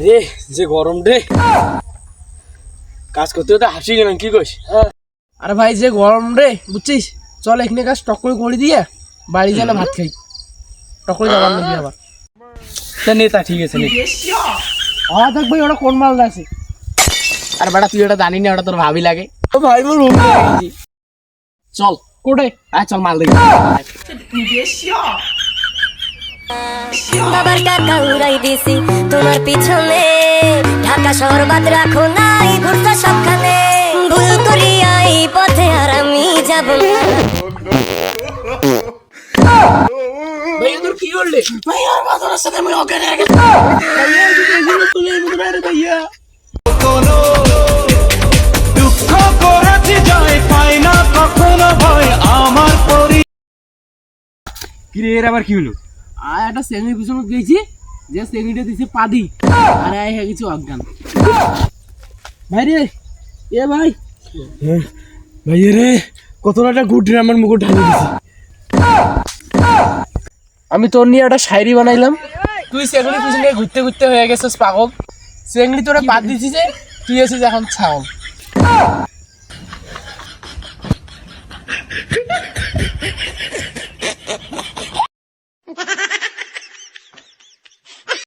রে যে গরম রে, কাজ করতে করতে হাসি গেলাম, কি কইস? আরে ভাই যে গরম রে বুঝছিস, চল এখানে কাজ টক করে দিয়ে বাড়ি গেলে ভাত খাই, টক করে যাবার নাকি আবার। নেতা ঠিক আছে নে। হ্যাঁ দেখ ভাই ওটা কোন মাল আছে। আর বেটা তুই ওটা জানি না, ওটা তোর ভাবি লাগে। ভাই মোর রুম গেছি, চল কোটে আয়, চল মাল দেখি। বাবার টাকা উড়াই দিছি তোমার পিছনে, ঢাকা শহর বাদ রাখো নাই, ঘুরতে সবখানে, ভুল করিয়া এই পথে আর আমি যাব না। ভাই তোর কি করলে? ভাই আর বাজারের সাথে আমি ওকে রেখে গেছি। ভাইয়া কোনো দুঃখ করেছি জয় পাই না কখনো ভয় আমার পরি। কি রে এর আবার কি হলো? আর একটা সেঙ্গির পিছনে গেছি, যে সেঙ্গিটা দিছে পাদি, আর আয় হয়ে গেছি অজ্ঞান। ভাই রে এ ভাই, ভাই রে কতটা গুড রে আমার মুখে ঢালে দিছি। আমি তোর নিয়ে একটা শায়রি বানাইলাম, তুই সেঙ্গির পিছনে ঘুরতে ঘুরতে হয়ে গেছিস পাগল। সেঙ্গি তোরা বাদ দিছিস যে, তুই এসেছিস এখন ছাগল।